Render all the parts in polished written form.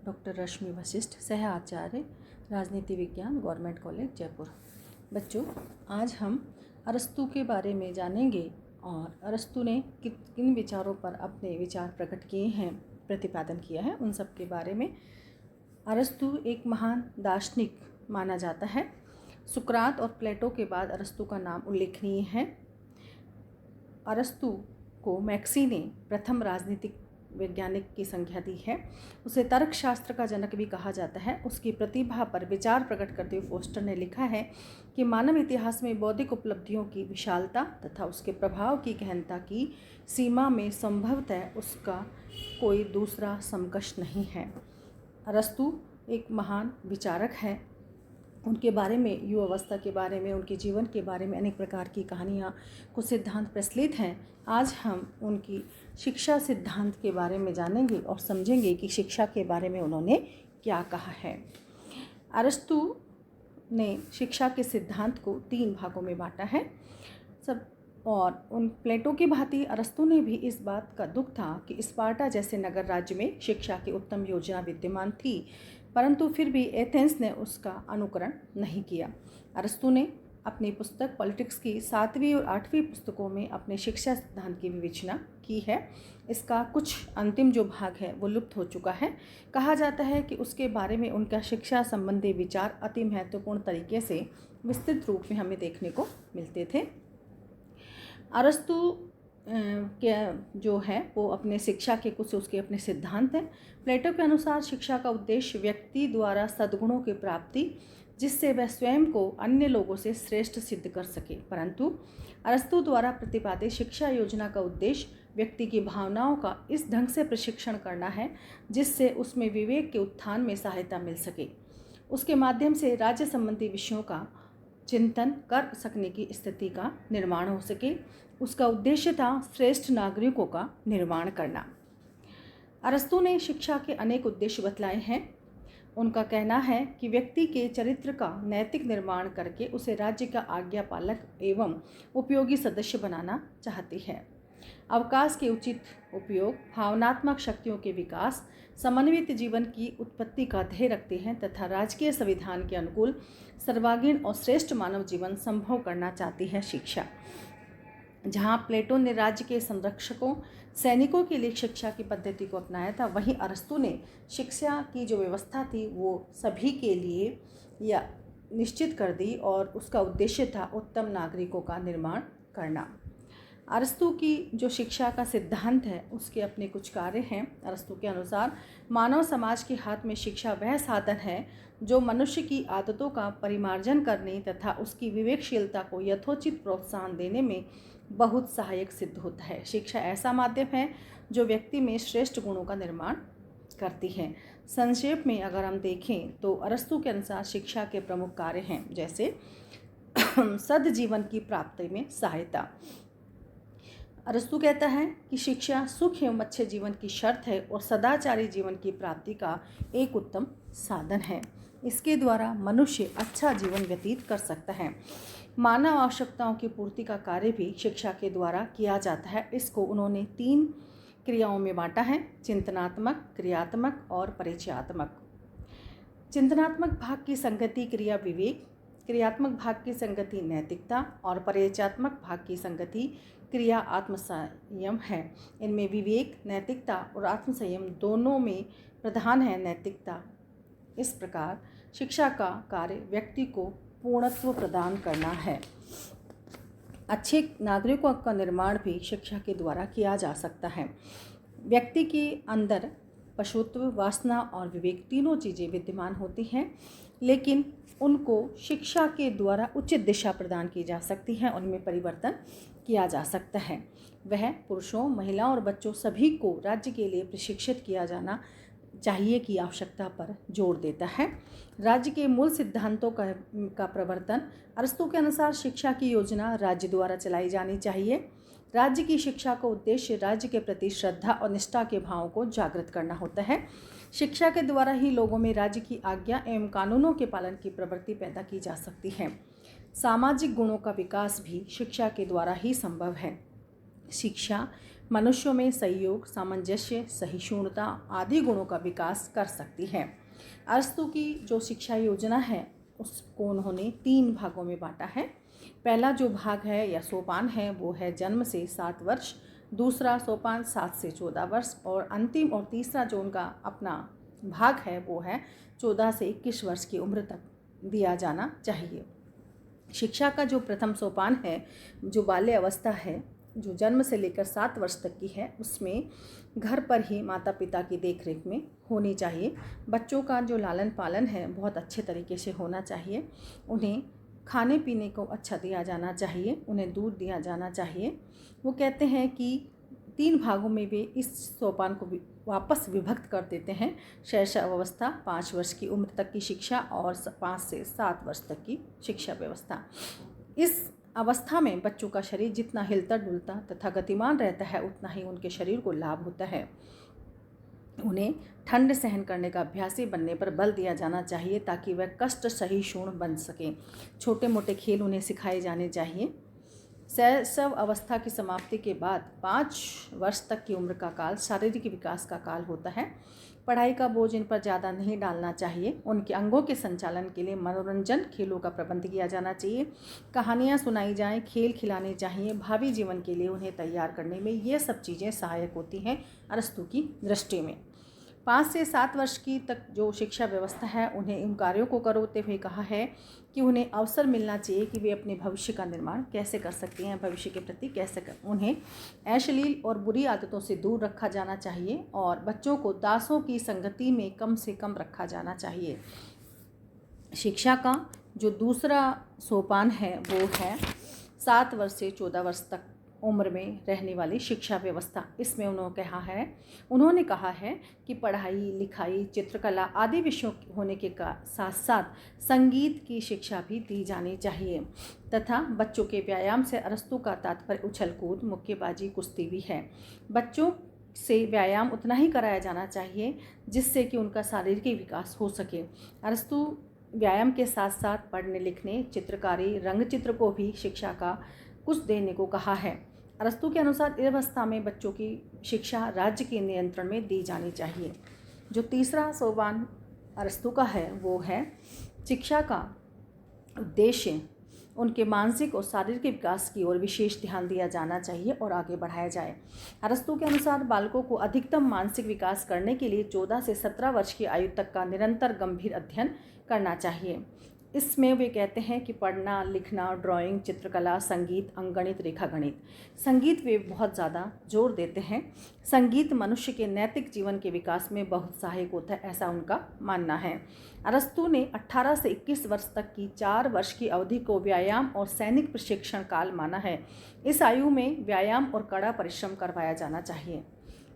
Doctor रश्मि वशिष्ठ, सह आचार्य, राजनीति विज्ञान, गवर्नमेंट कॉलेज जयपुर। बच्चों, आज हम अरस्तू के बारे में जानेंगे और अरस्तू ने किन विचारों पर अपने विचार प्रकट किए हैं, प्रतिपादन किया है, उन सब के बारे में। अरस्तू एक महान दार्शनिक माना जाता है। सुकरात और प्लेटो के बाद अरस्तू का नाम उल्लेखनीय है। अरस्तू को मैक्सी ने प्रथम राजनीतिक वैज्ञानिक की संज्ञा दी है। उसे तर्कशास्त्र का जनक भी कहा जाता है। उसकी प्रतिभा पर विचार प्रकट करते हुए फोस्टर ने लिखा है कि मानव इतिहास में बौद्धिक उपलब्धियों की विशालता तथा उसके प्रभाव की गहनता की सीमा में संभवतः उसका कोई दूसरा समकक्ष नहीं है। अरस्तू एक महान विचारक हैं। उनके बारे में, युवावस्था के बारे में, उनके जीवन के बारे में अनेक प्रकार की कहानियाँ, कुछ सिद्धांत प्रचलित हैं। आज हम उनकी शिक्षा सिद्धांत के बारे में जानेंगे और समझेंगे कि शिक्षा के बारे में उन्होंने क्या कहा है। अरस्तू ने शिक्षा के सिद्धांत को 3 भागों में बांटा है और उन प्लेटो की भांति अरस्तू ने भी इस बात का दुख था कि स्पार्टा जैसे नगर राज्य में शिक्षा की उत्तम योजना विद्यमान थी, परंतु फिर भी एथेंस ने उसका अनुकरण नहीं किया। अरस्तू ने अपनी पुस्तक पॉलिटिक्स की 7वीं और 8वीं पुस्तकों में अपने शिक्षा सिद्धांत की विवेचना की है। इसका कुछ अंतिम जो भाग है वो लुप्त हो चुका है। कहा जाता है कि उसके बारे में उनका शिक्षा संबंधी विचार अति महत्वपूर्ण तरीके से विस्तृत रूप में हमें देखने को मिलते थे। अरस्तू के जो है वो अपने शिक्षा के कुछ उसके अपने सिद्धांत हैं। प्लेटो के अनुसार शिक्षा का उद्देश्य व्यक्ति द्वारा सद्गुणों की प्राप्ति, जिससे वह स्वयं को अन्य लोगों से श्रेष्ठ सिद्ध कर सके, परंतु अरस्तू द्वारा प्रतिपादित शिक्षा योजना का उद्देश्य व्यक्ति की भावनाओं का इस ढंग से प्रशिक्षण करना है जिससे उसमें विवेक के उत्थान में सहायता मिल सके, उसके माध्यम से राज्य संबंधी विषयों का चिंतन कर सकने की स्थिति का निर्माण हो सके। उसका उद्देश्य था श्रेष्ठ नागरिकों का निर्माण करना। अरस्तू ने शिक्षा के अनेक उद्देश्य बतलाए हैं। उनका कहना है कि व्यक्ति के चरित्र का नैतिक निर्माण करके उसे राज्य का आज्ञापालक एवं उपयोगी सदस्य बनाना चाहती है। अवकाश के उचित उपयोग, भावनात्मक शक्तियों के विकास, समन्वित जीवन की उत्पत्ति का ध्येय रखते हैं तथा राजकीय संविधान के अनुकूल सर्वांगीण और श्रेष्ठ मानव जीवन संभव करना चाहती है शिक्षा। जहाँ प्लेटो ने राज्य के संरक्षकों, सैनिकों के लिए शिक्षा की पद्धति को अपनाया था, वहीं अरस्तू ने शिक्षा की जो व्यवस्था थी वो सभी के लिए या निश्चित कर दी और उसका उद्देश्य था उत्तम नागरिकों का निर्माण करना। अरस्तू की जो शिक्षा का सिद्धांत है उसके अपने कुछ कार्य हैं। अरस्तू के अनुसार मानव समाज के हाथ में शिक्षा वह साधन है जो मनुष्य की आदतों का परिमार्जन करने तथा उसकी विवेकशीलता को यथोचित प्रोत्साहन देने में बहुत सहायक सिद्ध होता है। शिक्षा ऐसा माध्यम है जो व्यक्ति में श्रेष्ठ गुणों का निर्माण करती है। संक्षेप में अगर हम देखें तो अरस्तू के अनुसार शिक्षा के प्रमुख कार्य हैं, जैसे सद्जीवन की प्राप्ति में सहायता। अरस्तू कहता है कि शिक्षा सुख एवं अच्छे जीवन की शर्त है और सदाचारी जीवन की प्राप्ति का एक उत्तम साधन है। इसके द्वारा मनुष्य अच्छा जीवन व्यतीत कर सकता है। मानव आवश्यकताओं की पूर्ति का कार्य भी शिक्षा के द्वारा किया जाता है। इसको उन्होंने 3 क्रियाओं में बांटा है: चिंतनात्मक, क्रियात्मक और परिचयात्मक। चिंतनात्मक भाग की संगति क्रिया विवेक, क्रियात्मक भाग की संगति नैतिकता और परिचयात्मक भाग की संगति क्रिया आत्मसंयम है। इनमें विवेक, नैतिकता और आत्मसंयम दोनों में प्रधान है नैतिकता। इस प्रकार शिक्षा का कार्य व्यक्ति को पूर्णत्व प्रदान करना है। अच्छे नागरिकों का निर्माण भी शिक्षा के द्वारा किया जा सकता है। व्यक्ति के अंदर पशुत्व, वासना और विवेक तीनों चीज़ें विद्यमान होती हैं, लेकिन उनको शिक्षा के द्वारा उचित दिशा प्रदान की जा सकती है और उनमें परिवर्तन किया जा सकता है। वह पुरुषों, महिलाओं और बच्चों सभी को राज्य के लिए प्रशिक्षित किया जाना चाहिए की आवश्यकता पर जोर देता है। राज्य के मूल सिद्धांतों का प्रवर्तन। अरस्तू के अनुसार शिक्षा की योजना राज्य द्वारा चलाई जानी चाहिए। राज्य की शिक्षा का उद्देश्य राज्य के प्रति श्रद्धा और निष्ठा के भावों को जागृत करना होता है। शिक्षा के द्वारा ही लोगों में राज्य की आज्ञा एवं कानूनों के पालन की प्रवृत्ति पैदा की जा सकती है। सामाजिक गुणों का विकास भी शिक्षा के द्वारा ही संभव है। शिक्षा मनुष्यों में सहयोग, सामंजस्य, सहिष्णुता आदि गुणों का विकास कर सकती है। अरस्तू की जो शिक्षा योजना है उसको उन्होंने 3 भागों में बांटा है। पहला जो भाग है या सोपान है वो है जन्म से 7 वर्ष, दूसरा सोपान 7 से 14 वर्ष और अंतिम और तीसरा जो उनका अपना भाग है वो है 14 से 21 वर्ष की उम्र तक दिया जाना चाहिए। शिक्षा का जो प्रथम सोपान है, जो बाल्य अवस्था है, जो जन्म से लेकर 7 वर्ष तक की है, उसमें घर पर ही माता पिता की देखरेख में होनी चाहिए। बच्चों का जो लालन पालन है बहुत अच्छे तरीके से होना चाहिए। उन्हें खाने पीने को अच्छा दिया जाना चाहिए, उन्हें दूध दिया जाना चाहिए। वो कहते हैं कि 3 भागों में वे इस सोपान को वापस विभक्त कर देते हैं। शैशव अवस्था, 5 वर्ष की उम्र तक की शिक्षा और 5 से 7 वर्ष तक की शिक्षा व्यवस्था। इस अवस्था में बच्चों का शरीर जितना हिलता डुलता तथा गतिमान रहता है उतना ही उनके शरीर को लाभ होता है। उन्हें ठंड सहन करने का अभ्यासी बनने पर बल दिया जाना चाहिए ताकि वह कष्ट सहिष्णु बन सकें। छोटे मोटे खेल उन्हें सिखाए जाने चाहिए। शैशव अवस्था की समाप्ति के बाद 5 वर्ष तक की उम्र का काल शारीरिक विकास का काल होता है। पढ़ाई का बोझ इन पर ज़्यादा नहीं डालना चाहिए। उनके अंगों के संचालन के लिए मनोरंजन खेलों का प्रबंध किया जाना चाहिए। कहानियाँ सुनाई जाएं, खेल खिलाने चाहिए। भावी जीवन के लिए उन्हें तैयार करने में ये सब चीज़ें सहायक होती हैं अरस्तू की दृष्टि में। 5 से 7 वर्ष की तक जो शिक्षा व्यवस्था है उन्हें इन कार्यों को करते हुए कहा है कि उन्हें अवसर मिलना चाहिए कि वे अपने भविष्य का निर्माण कैसे कर सकते हैं, भविष्य के प्रति कैसे उन्हें अश्लील और बुरी आदतों से दूर रखा जाना चाहिए और बच्चों को दासों की संगति में कम से कम रखा जाना चाहिए। शिक्षा का जो दूसरा सोपान है वो है 7 वर्ष से 14 वर्ष तक उम्र में रहने वाली शिक्षा व्यवस्था। इसमें उन्होंने कहा है कि पढ़ाई लिखाई, चित्रकला आदि विषयों होने के साथ साथ संगीत की शिक्षा भी दी जानी चाहिए तथा बच्चों के व्यायाम से अरस्तू का तात्पर्य उछल कूद, मुक्केबाजी, कुश्ती भी है। बच्चों से व्यायाम उतना ही कराया जाना चाहिए जिससे कि उनका शारीरिक विकास हो सके। अरस्तू व्यायाम के साथ साथ पढ़ने लिखने, चित्रकारी, रंगचित्र को भी शिक्षा का कुछ देने को कहा है। अरस्तू के अनुसार इस अवस्था में बच्चों की शिक्षा राज्य के नियंत्रण में दी जानी चाहिए। जो तीसरा सोपान अरस्तू का है वो है शिक्षा का उद्देश्य उनके मानसिक और शारीरिक विकास की ओर विशेष ध्यान दिया जाना चाहिए और आगे बढ़ाया जाए। अरस्तू के अनुसार बालकों को अधिकतम मानसिक विकास करने के लिए 14 से 17 वर्ष की आयु तक का निरंतर गंभीर अध्ययन करना चाहिए। इसमें वे कहते हैं कि पढ़ना, लिखना, ड्राइंग, चित्रकला, संगीत, अंकगणित, रेखागणित, संगीत वे बहुत ज़्यादा जोर देते हैं। संगीत मनुष्य के नैतिक जीवन के विकास में बहुत सहायक होता है, ऐसा उनका मानना है। अरस्तू ने 18 से 21 वर्ष तक की 4 वर्ष की अवधि को व्यायाम और सैनिक प्रशिक्षण काल माना है। इस आयु में व्यायाम और कड़ा परिश्रम करवाया जाना चाहिए।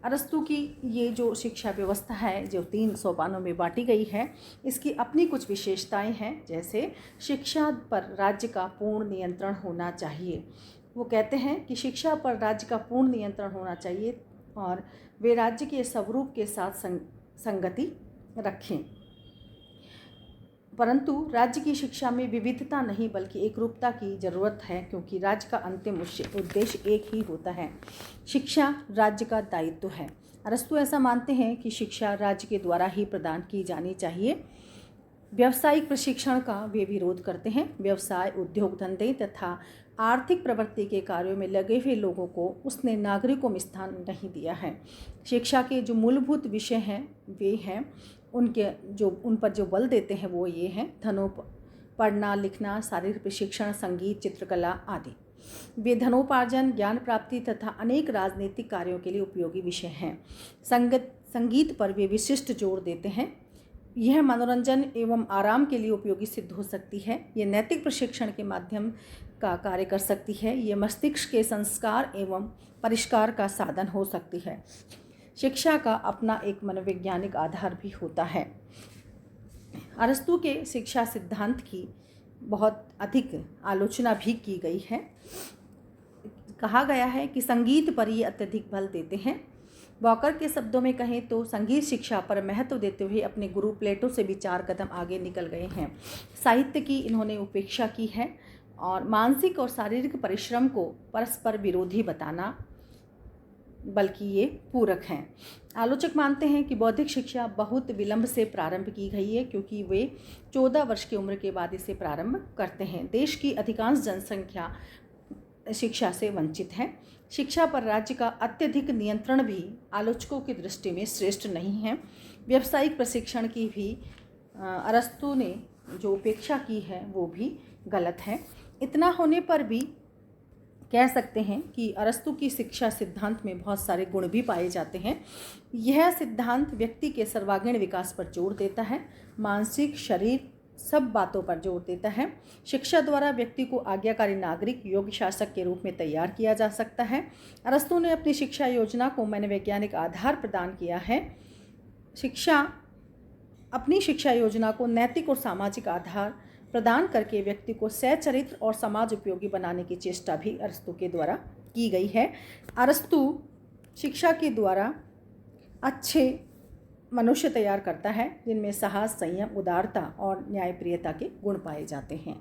अरस्तू की ये जो शिक्षा व्यवस्था है जो 3 सोपानों में बांटी गई है, इसकी अपनी कुछ विशेषताएं हैं। जैसे शिक्षा पर राज्य का पूर्ण नियंत्रण होना चाहिए। वो कहते हैं कि शिक्षा पर राज्य का पूर्ण नियंत्रण होना चाहिए और वे राज्य के स्वरूप के साथ संगति रखें, परंतु राज्य की शिक्षा में विविधता नहीं बल्कि एकरूपता की ज़रूरत है क्योंकि राज्य का अंतिम उद्देश्य एक ही होता है। शिक्षा राज्य का दायित्व है। अरस्तू ऐसा मानते हैं कि शिक्षा राज्य के द्वारा ही प्रदान की जानी चाहिए। व्यावसायिक प्रशिक्षण का वे विरोध करते हैं। व्यवसाय, उद्योग धंधे तथा आर्थिक प्रवृत्ति के कार्यों में लगे हुए लोगों को उसने नागरिकों में स्थान नहीं दिया है। शिक्षा के जो मूलभूत विषय हैं वे हैं उन पर जो बल देते हैं वो ये हैं पढ़ना, लिखना, शारीरिक प्रशिक्षण, संगीत, चित्रकला आदि। वे धनोपार्जन, ज्ञान प्राप्ति तथा अनेक राजनीतिक कार्यों के लिए उपयोगी विषय हैं। संगीत पर वे विशिष्ट जोर देते हैं। यह मनोरंजन एवं आराम के लिए उपयोगी सिद्ध हो सकती है। ये नैतिक प्रशिक्षण के माध्यम का कार्य कर सकती है। ये मस्तिष्क के संस्कार एवं परिष्कार का साधन हो सकती है। शिक्षा का अपना एक मनोवैज्ञानिक आधार भी होता है। अरस्तू के शिक्षा सिद्धांत की बहुत अधिक आलोचना भी की गई है। कहा गया है कि संगीत पर ये अत्यधिक बल देते हैं। वॉकर के शब्दों में कहें तो संगीत शिक्षा पर महत्व देते हुए अपने गुरु प्लेटो से भी 4 कदम आगे निकल गए हैं। साहित्य की इन्होंने उपेक्षा की है और मानसिक और शारीरिक परिश्रम को परस्पर विरोधी बताना बल्कि ये पूरक हैं। आलोचक मानते हैं कि बौद्धिक शिक्षा बहुत विलंब से प्रारंभ की गई है, क्योंकि वे 14 वर्ष की उम्र के बाद इसे प्रारंभ करते हैं। देश की अधिकांश जनसंख्या शिक्षा से वंचित है। शिक्षा पर राज्य का अत्यधिक नियंत्रण भी आलोचकों की दृष्टि में श्रेष्ठ नहीं है। व्यावसायिक प्रशिक्षण की भी अरस्तू ने जो उपेक्षा की है वो भी गलत है। इतना होने पर भी कह सकते हैं कि अरस्तू की शिक्षा सिद्धांत में बहुत सारे गुण भी पाए जाते हैं। यह सिद्धांत व्यक्ति के सर्वांगीण विकास पर जोर देता है, मानसिक, शरीर सब बातों पर जोर देता है। शिक्षा द्वारा व्यक्ति को आज्ञाकारी नागरिक, योग्य शासक के रूप में तैयार किया जा सकता है। अरस्तू ने अपनी शिक्षा योजना को मनोवैज्ञानिक आधार प्रदान किया है। अपनी शिक्षा योजना को नैतिक और सामाजिक आधार प्रदान करके व्यक्ति को सच्चरित्र और समाज उपयोगी बनाने की चेष्टा भी अरस्तू के द्वारा की गई है। अरस्तू शिक्षा के द्वारा अच्छे मनुष्य तैयार करता है, जिनमें साहस, संयम, उदारता और न्यायप्रियता के गुण पाए जाते हैं।